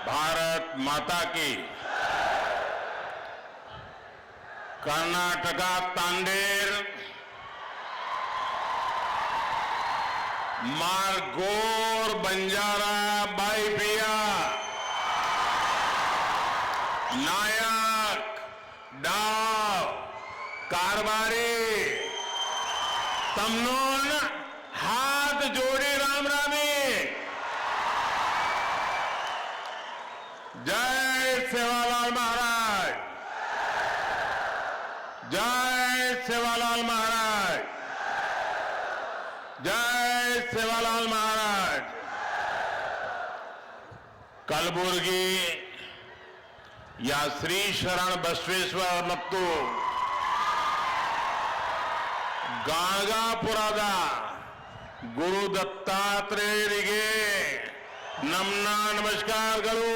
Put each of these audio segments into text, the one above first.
भारत माता की। कर्नाटका तांडेर मारगोर बंजारा बाईपिया नायक डाव कारबारी तमनोन हाथ जोड़ी राम रामी। जय सेवालाल महाराज, जय सेवालाल महाराज, जय सेवालाल महाराज। कलबुर्गी या श्री शरण बसवेश्वर ಮತ್ತು ಗಾಣಗಾಪುರದ ಗುರು ದತ್ತಾತ್ರೇಯರಿಗೆ ನಮ್ಮ ನಮಸ್ಕಾರಗಳು।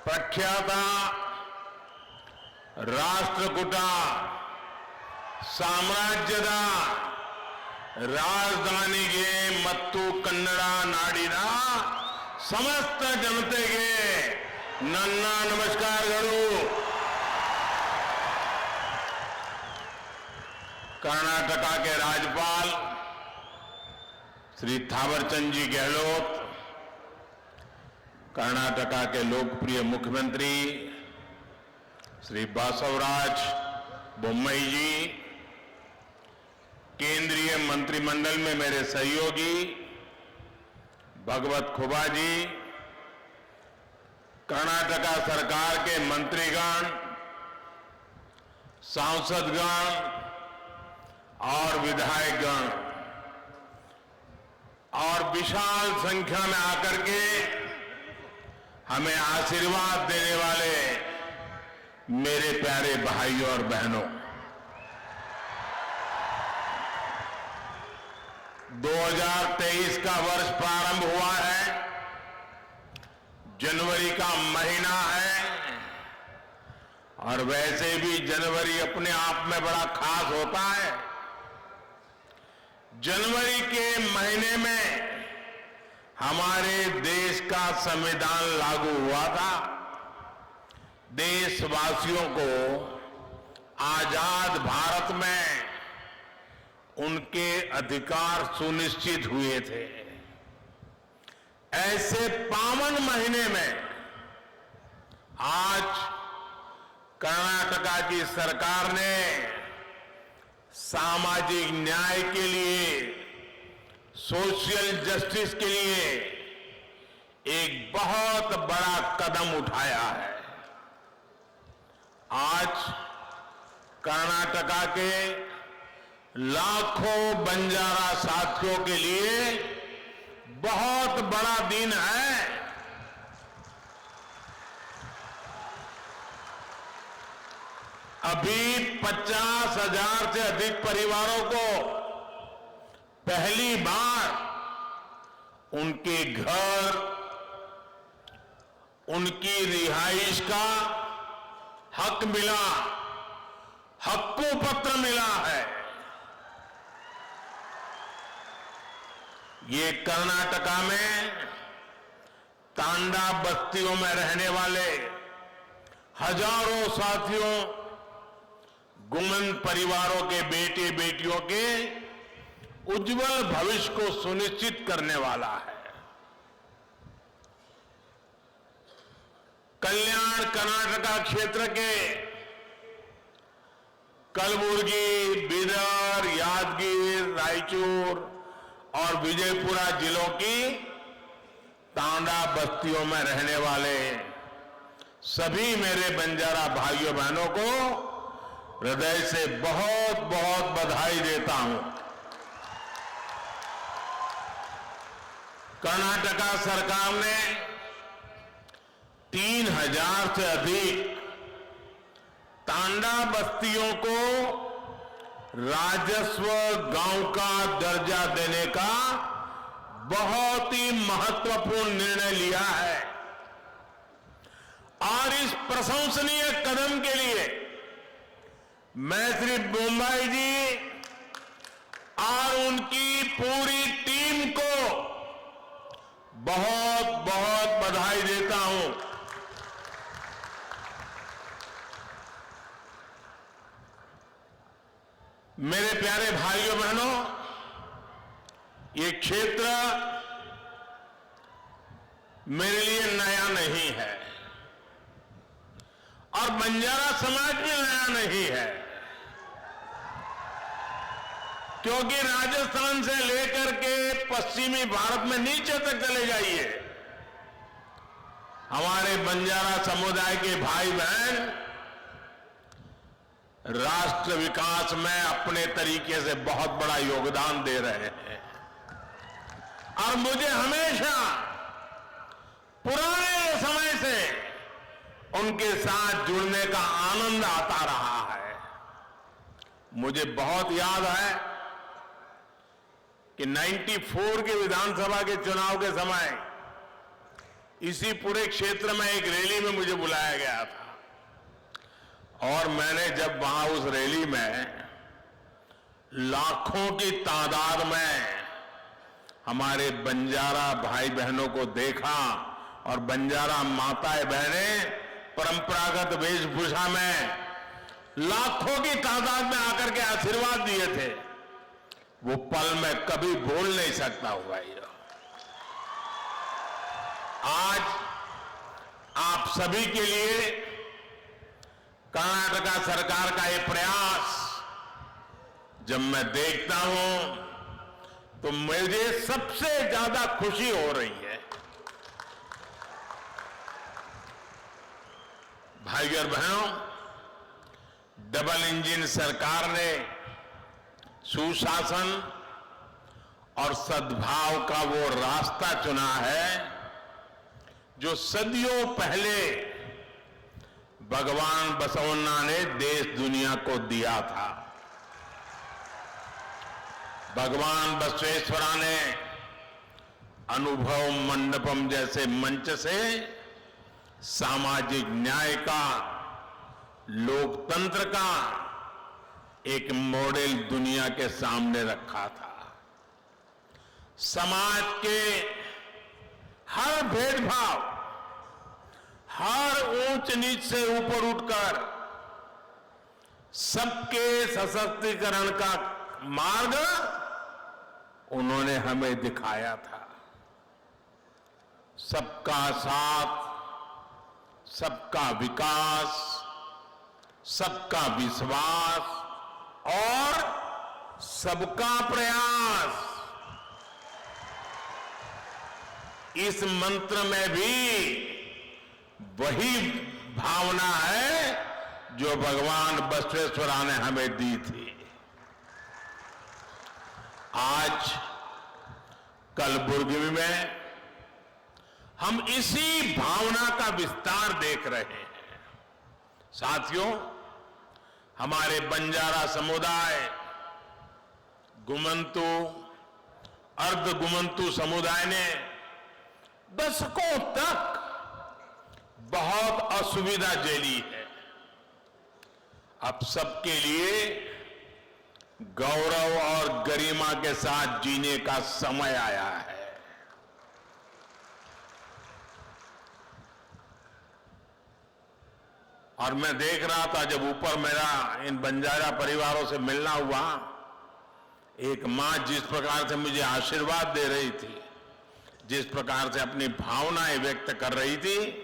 ಪ್ರಖ್ಯಾತ ರಾಷ್ಟ್ರಕೂಟ ಸಾಮ್ರಾಜ್ಯದ ರಾಜಧಾನಿಗೆ ಮತ್ತು ಕನ್ನಡ ನಾಡಿನ ಸಮಸ್ತ ಜನತೆಗೆ ನನ್ನ ನಮಸ್ಕಾರಗಳು। कर्नाटका के राज्यपाल श्री थावरचंद जी गहलोत, कर्नाटका के लोकप्रिय मुख्यमंत्री श्री बासवराज बोम्मई जी, केंद्रीय मंत्रिमंडल में मेरे सहयोगी भगवत खुबा जी, कर्नाटका सरकार के मंत्रीगण, सांसदगण और विधायकगण और विशाल संख्या में आकर के हमें आशीर्वाद देने वाले मेरे प्यारे भाइयों और बहनों, 2023 का वर्ष प्रारंभ हुआ है। जनवरी का महीना है और वैसे भी जनवरी अपने आप में बड़ा खास होता है। जनवरी के महीने में हमारे देश का संविधान लागू हुआ था। देशवासियों को आजाद भारत में उनके अधिकार सुनिश्चित हुए थे। ऐसे पावन महीने में आज कर्नाटका की सरकार ने सामाजिक न्याय के लिए, सोशल जस्टिस के लिए एक बहुत बड़ा कदम उठाया है। आज कर्नाटका के लाखों बंजारा साथियों के लिए बहुत बड़ा दिन है। अभी 50,000 से अधिक परिवारों को पहली बार उनके घर, उनकी रिहाइश का हक मिला, हक्कू पत्र मिला है। ये कर्नाटका में तांडा बस्तियों में रहने वाले हजारों साथियों, गुमन परिवारों के बेटे बेटियों के उज्जवल भविष्य को सुनिश्चित करने वाला है। कल्याण कर्नाटका क्षेत्र के कलबुर्गी, बीदर, यादगीर, रायचूर और विजयपुरा जिलों की तांडा बस्तियों में रहने वाले सभी मेरे बंजारा भाइयों बहनों को हृदय से बहुत बहुत बधाई देता हूं। कर्नाटका सरकार ने 3,000 से अधिक तांडा बस्तियों को राजस्व गांव का दर्जा देने का बहुत ही महत्वपूर्ण निर्णय लिया है और इस प्रशंसनीय कदम के लिए मैं श्री बोम्मई जी और उनकी पूरी टीम को बहुत बहुत बधाई देता हूं। मेरे प्यारे भाइयों बहनों, ये क्षेत्र मेरे लिए नया नहीं है और बंजारा समाज भी नया नहीं है, क्योंकि राजस्थान से लेकर के पश्चिमी भारत में नीचे तक चले जाइए, हमारे बंजारा समुदाय के भाई बहन राष्ट्र विकास में अपने तरीके से बहुत बड़ा योगदान दे रहे हैं और मुझे हमेशा पुराने समय से उनके साथ जुड़ने का आनंद आता रहा है। मुझे बहुत याद है कि 94 के विधानसभा के चुनाव के समय इसी पूरे क्षेत्र में एक रैली में मुझे बुलाया गया था और मैंने जब वहां उस रैली में लाखों की तादाद में हमारे बंजारा भाई बहनों को देखा और बंजारा माताएं बहनें परंपरागत वेशभूषा में लाखों की तादाद में आकर के आशीर्वाद दिए थे, वो पल मैं कभी भूल नहीं सकता हूं भाइयों। आज आप सभी के लिए कर्नाटका सरकार का ये प्रयास जब मैं देखता हूं तो मुझे सबसे ज्यादा खुशी हो रही है। भाइयों और बहनों, डबल इंजन सरकार ने सुशासन और सद्भाव का वो रास्ता चुना है जो सदियों पहले भगवान बसवन्ना ने देश दुनिया को दिया था। भगवान बसवेश्वरा ने अनुभव मंडपम जैसे मंच से सामाजिक न्याय का, लोकतंत्र का एक मॉडल दुनिया के सामने रखा था। समाज के हर भेदभाव, हर ऊंच नीच से ऊपर उठकर सबके सशक्तिकरण का मार्ग उन्होंने हमें दिखाया था। सबका साथ, सबका विकास, सबका विश्वास और सबका प्रयास, इस मंत्र में भी वही भावना है जो भगवान बसवेश्वरा ने हमें दी थी। आज कलबुर्गी में हम इसी भावना का विस्तार देख रहे हैं। साथियों, हमारे बंजारा समुदाय, गुमंतु, अर्ध गुमंतु समुदाय ने दशकों तक बहुत असुविधा झेली है। अब सबके लिए गौरव और गरिमा के साथ जीने का समय आया है। और मैं देख रहा था जब ऊपर मेरा इन बंजारा परिवारों से मिलना हुआ, एक मां जिस प्रकार से मुझे आशीर्वाद दे रही थी, जिस प्रकार से अपनी भावनाएं व्यक्त कर रही थी,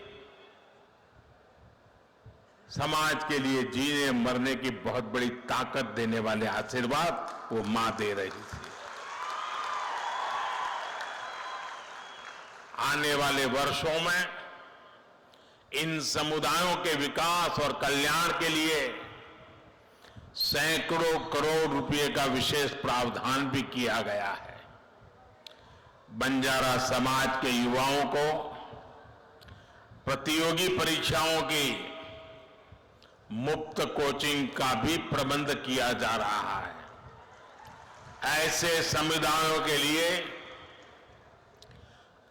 समाज के लिए जीने मरने की बहुत बड़ी ताकत देने वाले आशीर्वाद वो मां दे रही थी। आने वाले वर्षों में इन समुदायों के विकास और कल्याण के लिए सैकड़ों करोड़ रुपए का विशेष प्रावधान भी किया गया है। बंजारा समाज के युवाओं को प्रतियोगी परीक्षाओं की मुफ्त कोचिंग का भी प्रबंध किया जा रहा है। ऐसे समुदायों के लिए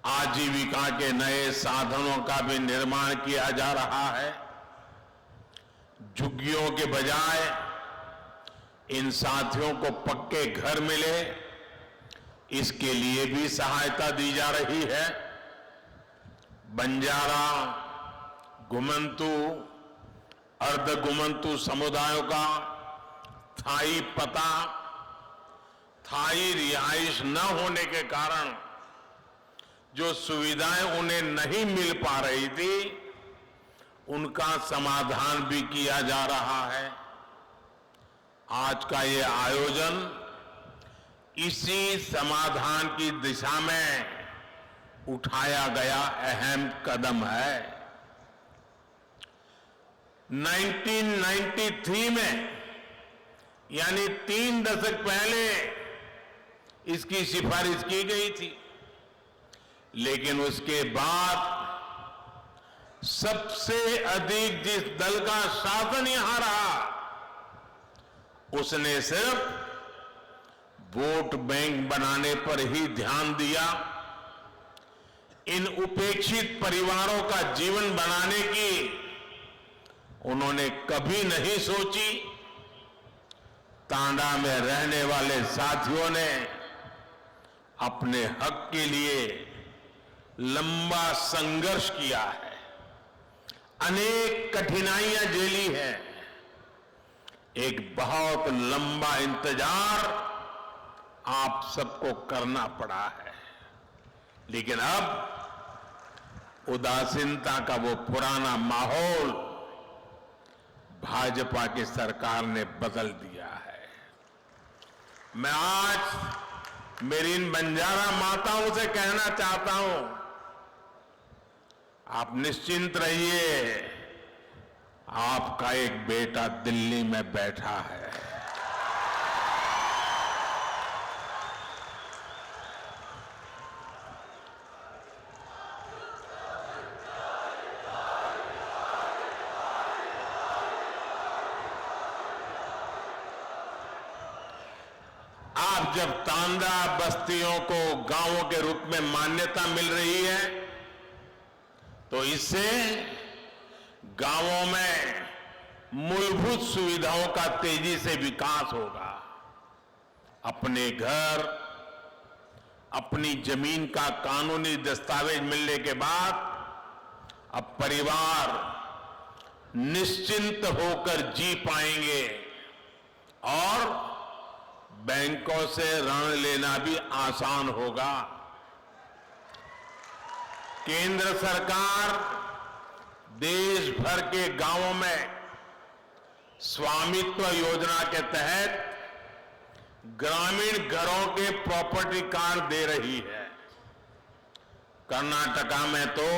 आजीविका के नए साधनों का भी निर्माण किया जा रहा है। झुग्गियों के बजाय इन साथियों को पक्के घर मिले, इसके लिए भी सहायता दी जा रही है। बंजारा, गुमंतु, अर्धगुमंतु समुदायों का स्थायी पता, स्थायी रिहाइश न होने के कारण जो सुविधाएं उन्हें नहीं मिल पा रही थी, उनका समाधान भी किया जा रहा है। आज का ये आयोजन इसी समाधान की दिशा में उठाया गया अहम कदम है। 1993 में, यानी 3 दशक पहले इसकी सिफारिश की गई थी, लेकिन उसके बाद सबसे अधिक जिस दल का शासन यहां रहा, उसने सिर्फ वोट बैंक बनाने पर ही ध्यान दिया। इन उपेक्षित परिवारों का जीवन बनाने की उन्होंने कभी नहीं सोची। तांडा में रहने वाले साथियों ने अपने हक के लिए लंबा संघर्ष किया है, अनेक कठिनाइयां झेली हैं, एक बहुत लंबा इंतजार आप सबको करना पड़ा है। लेकिन अब उदासीनता का वो पुराना माहौल भाजपा की सरकार ने बदल दिया है। मैं आज मेरी इन बंजारा माताओं से कहना चाहता हूं, आप निश्चिंत रहिए, आपका एक बेटा दिल्ली में बैठा है। आप जब तांडा बस्तियों को गांवों के रूप में मान्यता मिल रही है, तो इससे गांवों में मूलभूत सुविधाओं का तेजी से विकास होगा। अपने घर, अपनी जमीन का कानूनी दस्तावेज मिलने के बाद अब परिवार निश्चिंत होकर जी पाएंगे और बैंकों से ऋण लेना भी आसान होगा। केंद्र सरकार देश भर के गांवों में स्वामित्व योजना के तहत ग्रामीण घरों के प्रॉपर्टी कार्ड दे रही है। कर्नाटका में तो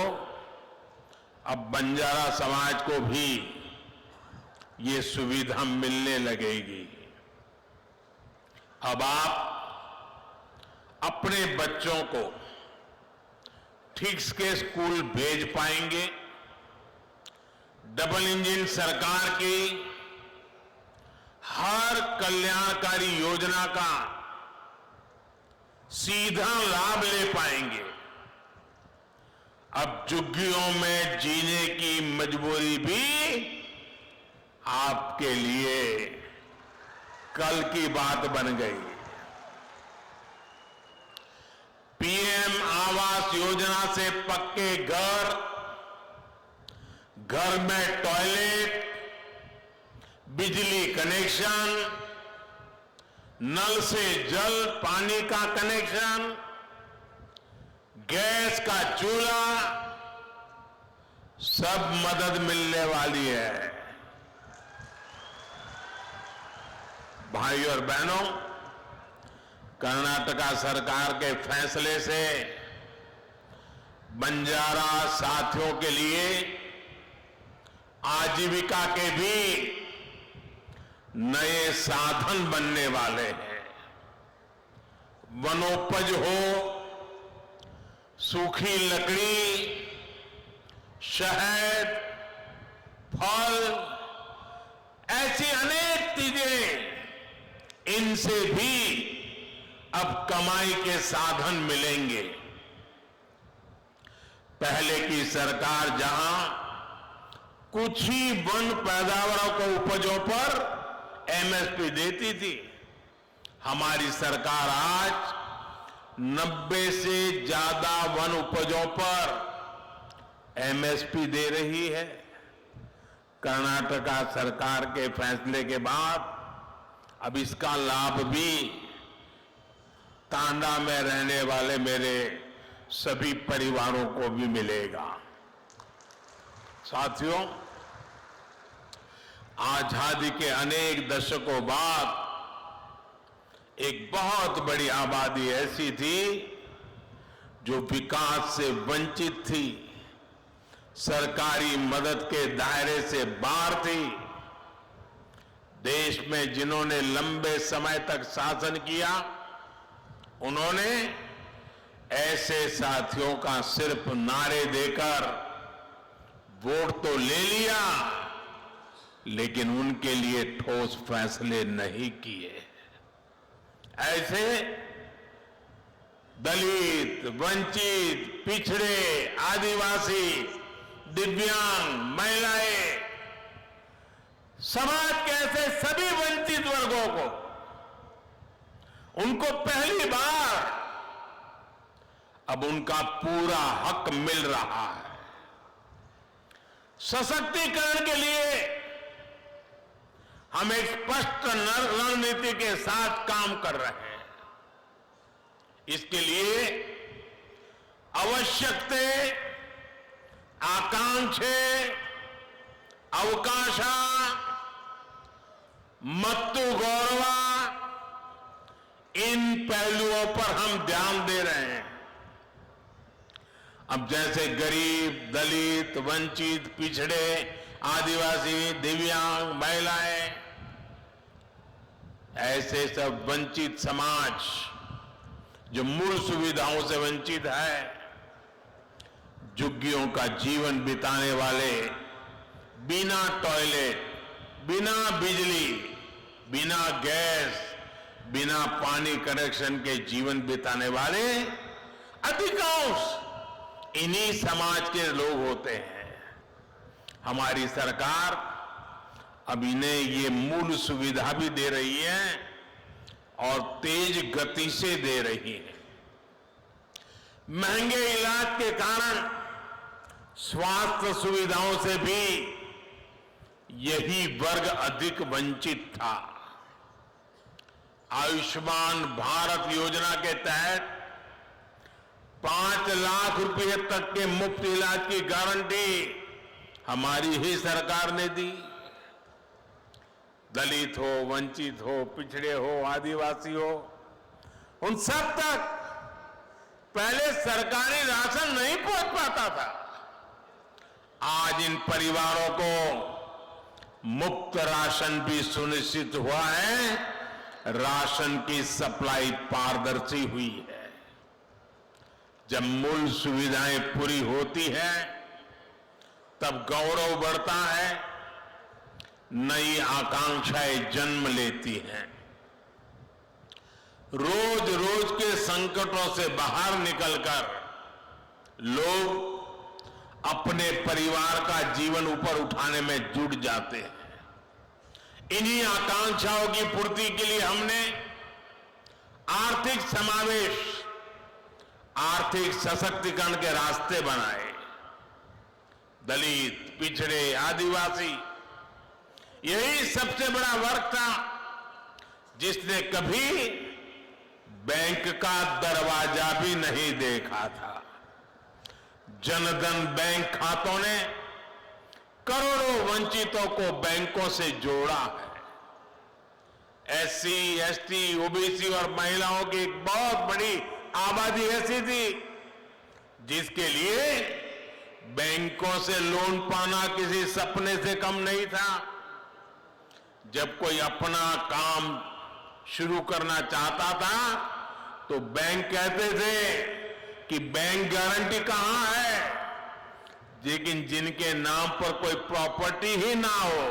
अब बंजारा समाज को भी ये सुविधा मिलने लगेगी। अब आप अपने बच्चों को ठीक के स्कूल भेज पाएंगे। डबल इंजन सरकार की हर कल्याणकारी योजना का सीधा लाभ ले पाएंगे। अब झुग्गियों में जीने की मजबूरी भी आपके लिए कल की बात बन गई। पीएम आवास योजना से पक्के घर, घर में टॉयलेट, बिजली कनेक्शन, नल से जल पानी का कनेक्शन, गैस का चूल्हा, सब मदद मिलने वाली है। भाइयों और बहनों, कर्नाटका सरकार के फैसले से बंजारा साथियों के लिए आजीविका के भी नए साधन बनने वाले हैं। वनोपज हो, सूखी लकड़ी, शहद, फल, ऐसी अनेक चीजें, इनसे भी अब कमाई के साधन मिलेंगे। पहले की सरकार जहां कुछ ही वन पैदावारों को उपजों पर एमएसपी देती थी, हमारी सरकार आज 90 से ज्यादा वन उपजों पर एमएसपी दे रही है। कर्नाटका सरकार के फैसले के बाद अब इसका लाभ भी तांडा में रहने वाले मेरे सभी परिवारों को भी मिलेगा। साथियों, आजादी के अनेक दशकों बाद एक बहुत बड़ी आबादी ऐसी थी जो विकास से वंचित थी, सरकारी मदद के दायरे से बाहर थी। देश में जिन्होंने लंबे समय तक शासन किया, उन्होंने ऐसे साथियों का सिर्फ नारे देकर वोट तो ले लिया, लेकिन उनके लिए ठोस फैसले नहीं किए। ऐसे दलित, वंचित, पिछड़े, आदिवासी, दिव्यांग, महिलाएं, समाज के ऐसे सभी वंचित वर्गों को, उनको पहली बार अब उनका पूरा हक मिल रहा है। सशक्तिकरण के लिए हम एक स्पष्ट रणनीति के साथ काम कर रहे हैं। इसके लिए आवश्यकते, आकांक्षे, अवकाश, मत्तु गौरवा, इन पहलुओं पर हम ध्यान दे रहे हैं। अब जैसे गरीब, दलित, वंचित, पिछड़े, आदिवासी, दिव्यांग, महिलाएं, ऐसे सब वंचित समाज जो मूल सुविधाओं से वंचित है, झुग्गियों का जीवन बिताने वाले, बिना टॉयलेट, बिना बिजली, बिना गैस, बिना पानी कनेक्शन के जीवन बिताने वाले अधिकांश इन्हीं समाज के लोग होते हैं। हमारी सरकार अब इन्हें ये मूल सुविधा भी दे रही है और तेज गति से दे रही है। महंगे इलाज के कारण स्वास्थ्य सुविधाओं से भी यही वर्ग अधिक वंचित था। आयुष्मान भारत योजना के तहत 5 लाख रुपए तक के मुफ्त इलाज की गारंटी हमारी ही सरकार ने दी। दलित हो, वंचित हो, पिछड़े हो, आदिवासी हो, उन सब तक पहले सरकारी राशन नहीं पहुंच पाता था। आज इन परिवारों को मुफ्त राशन भी सुनिश्चित हुआ है। राशन की सप्लाई पारदर्शी हुई है। जब मूल सुविधाएं पूरी होती हैं, तब गौरव बढ़ता है, नई आकांक्षाएं जन्म लेती हैं। रोज रोज के संकटों से बाहर निकलकर लोग अपने परिवार का जीवन ऊपर उठाने में जुट जाते हैं। इन्हीं आकांक्षाओं की पूर्ति के लिए हमने आर्थिक समावेश, आर्थिक सशक्तिकरण के रास्ते बनाए। दलित, पिछड़े, आदिवासी, यही सबसे बड़ा वर्ग था जिसने कभी बैंक का दरवाजा भी नहीं देखा था। जनधन बैंक खातों ने करोड़ों वंचितों को बैंकों से जोड़ा है। एससी, एसटी, ओबीसी और महिलाओं की एक बहुत बड़ी आबादी ऐसी थी जिसके लिए बैंकों से लोन पाना किसी सपने से कम नहीं था। जब कोई अपना काम शुरू करना चाहता था तो बैंक कहते थे कि बैंक गारंटी कहां है, लेकिन जिनके नाम पर कोई प्रॉपर्टी ही ना हो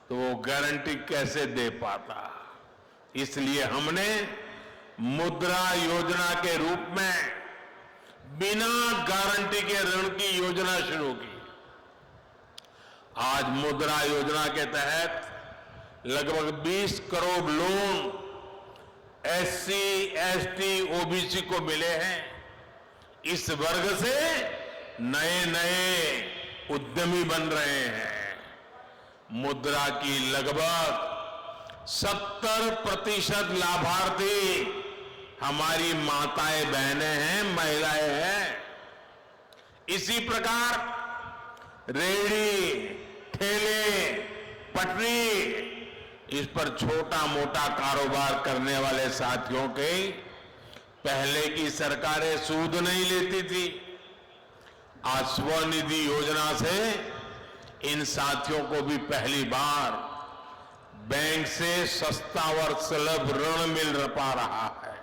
तो वो गारंटी कैसे दे पाता। इसलिए हमने मुद्रा योजना के रूप में बिना गारंटी के ऋण की योजना शुरू की। आज मुद्रा योजना के तहत लगभग 20 crore loan SC, ST, OBC को मिले हैं। इस वर्ग से नए नए उद्यमी बन रहे हैं। मुद्रा की लगभग 70% लाभार्थी हमारी माताएं बहनें हैं, महिलाएं हैं। इसी प्रकार रेहड़ी, ठेले, पटरी, इस पर छोटा मोटा कारोबार करने वाले साथियों के पहले की सरकारें सूद नहीं लेती थी। आज स्वनिधि योजना से इन साथियों को भी पहली बार बैंक से सस्ता और सुलभ ऋण मिल पा रहा है।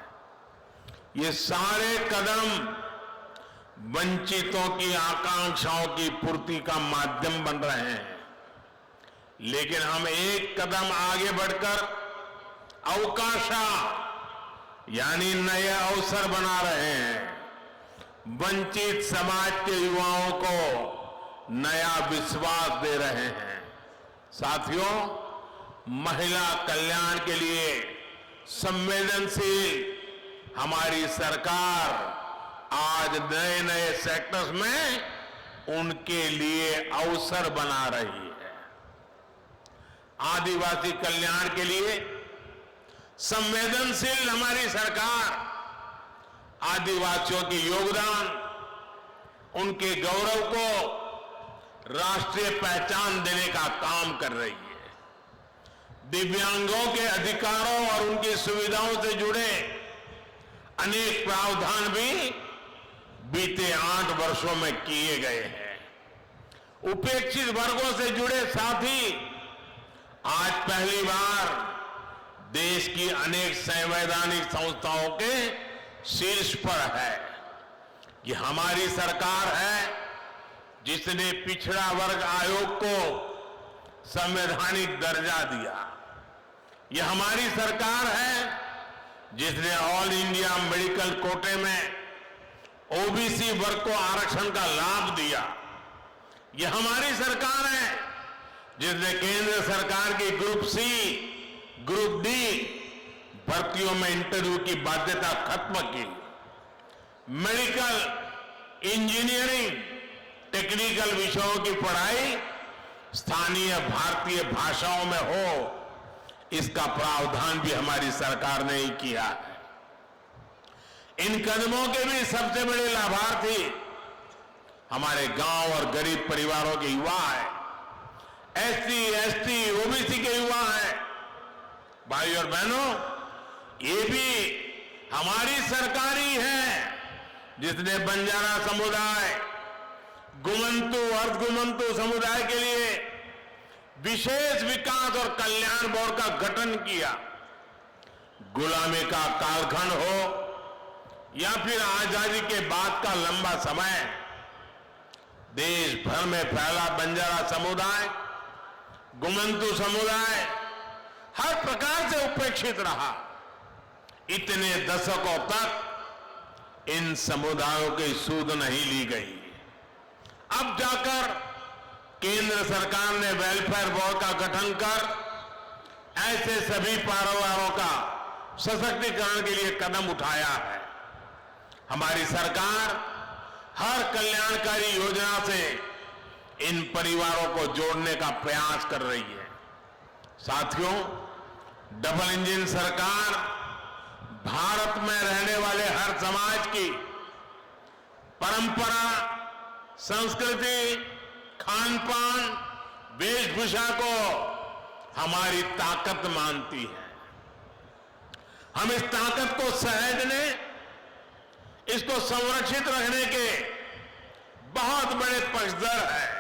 ये सारे कदम वंचितों की आकांक्षाओं की पूर्ति का माध्यम बन रहे हैं। लेकिन हम एक कदम आगे बढ़कर अवकाशा यानी नए अवसर बना रहे हैं। वंचित समाज के युवाओं को नया विश्वास दे रहे हैं। साथियों, महिला कल्याण के लिए संवेदनशील हमारी सरकार आज नए नए सेक्टर्स में उनके लिए अवसर बना रही है। आदिवासी कल्याण के लिए संवेदनशील हमारी सरकार आदिवासियों के योगदान, उनके गौरव को राष्ट्रीय पहचान देने का काम कर रही है। दिव्यांगों के अधिकारों और उनकी सुविधाओं से जुड़े अनेक प्रावधान भी बीते 8 वर्षों में किए गए हैं। उपेक्षित वर्गों से जुड़े साथी आज पहली बार देश की अनेक संवैधानिक संस्थाओं के शीर्ष पर है। ये हमारी सरकार है जिसने पिछड़ा वर्ग आयोग को संवैधानिक दर्जा दिया। ये हमारी सरकार है जिसने ऑल इंडिया मेडिकल कोटे में ओबीसी वर्ग को आरक्षण का लाभ दिया। ये हमारी सरकार है जिसने केंद्र सरकार की ग्रुप सी, ग्रुप डी भर्तियों में इंटरव्यू की बाध्यता खत्म की। मेडिकल, इंजीनियरिंग, टेक्निकल विषयों की पढ़ाई स्थानीय भारतीय भाषाओं में हो, इसका प्रावधान भी हमारी सरकार ने ही किया है। इन कदमों के भी सबसे बड़े लाभार्थी हमारे गांव और गरीब परिवारों के युवा हैं। एससी, एसटी, ओबीसी के युवा हैं। भाई और बहनों, ये भी हमारी सरकार ही है जिसने बंजारा समुदाय, गुमंतु, अर्धगुमंतु समुदाय के लिए विशेष विकास और कल्याण बोर्ड का गठन किया। गुलामी का कालखंड हो या फिर आजादी के बाद का लंबा समय, देश भर में फैला बंजारा समुदाय, गुमंतु समुदाय हर प्रकार से उपेक्षित रहा। इतने दशकों तक इन समुदायों की सूद नहीं ली गई। अब जाकर केंद्र सरकार ने वेलफेयर बोर्ड का गठन कर ऐसे सभी परिवारों का सशक्तिकरण के लिए कदम उठाया है। हमारी सरकार हर कल्याणकारी योजना से इन परिवारों को जोड़ने का प्रयास कर रही है। साथियों, डबल इंजन सरकार भारत में रहने वाले हर समाज की परंपरा, संस्कृति, खान पान, वेशभूषा को हमारी ताकत मानती है। हम इस ताकत को सहेजने, इसको संरक्षित रखने के बहुत बड़े पक्षधर हैं।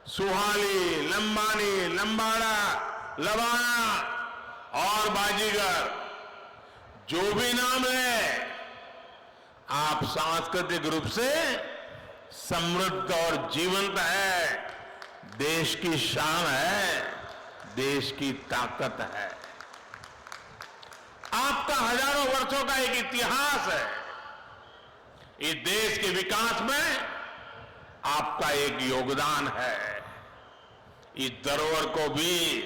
सुहाली, लंबानी, लंबाड़ा, लवाना और बाजीगर, जो भी नाम है, आप सांस्कृतिक रूप से समृद्ध और जीवंत है। देश की शान है, देश की ताकत है। आपका हजारों वर्षों का एक इतिहास है। इस देश के विकास में आपका एक योगदान है। इस धरोहर को भी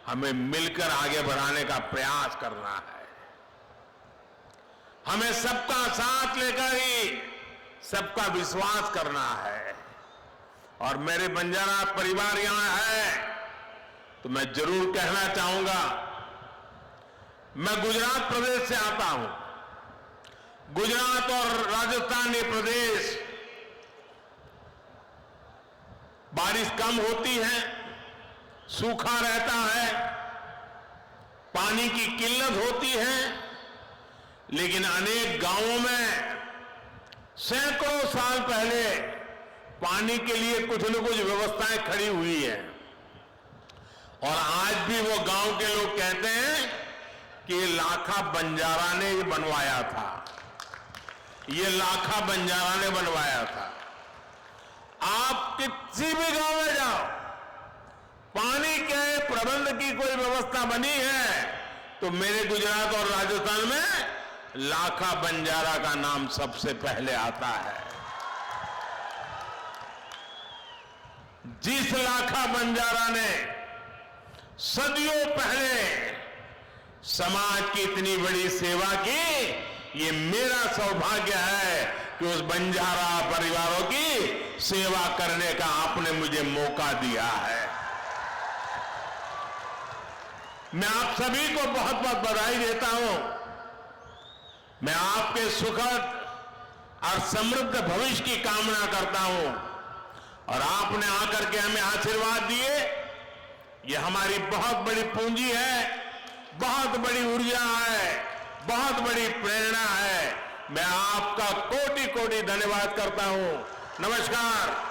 हमें मिलकर आगे बढ़ाने का प्रयास करना है। हमें सबका साथ लेकर ही सबका विश्वास करना है। और मेरे बंजारा परिवार यहां है तो मैं जरूर कहना चाहूंगा, मैं गुजरात प्रदेश से आता हूं। गुजरात और राजस्थान ये प्रदेश बारिश कम होती है, सूखा रहता है, पानी की किल्लत होती है, लेकिन अनेक गांवों में सैकड़ों साल पहले पानी के लिए कुछ न कुछ व्यवस्थाएं खड़ी हुई है। और आज भी वो गांव के लोग कहते हैं कि ये लाखा बंजारा ने ये बनवाया था, ये लाखा बंजारा ने बनवाया था। आप किसी भी गांव में जाओ, पानी के प्रबंध की कोई व्यवस्था बनी है तो मेरे गुजरात और राजस्थान में लाखा बंजारा का नाम सबसे पहले आता है। जिस लाखा बंजारा ने सदियों पहले समाज की इतनी बड़ी सेवा की, ये मेरा सौभाग्य है कि उस बंजारा परिवारों की सेवा करने का आपने मुझे मौका दिया है। मैं आप सभी को बहुत बहुत बधाई देता हूं। मैं आपके सुखद और समृद्ध भविष्य की कामना करता हूं। और आपने आकर के हमें आशीर्वाद दिए, ये हमारी बहुत बड़ी पूंजी है, बहुत बड़ी ऊर्जा है, बहुत बड़ी प्रेरणा है। मैं आपका कोटि कोटि धन्यवाद करता हूं। नमस्कार।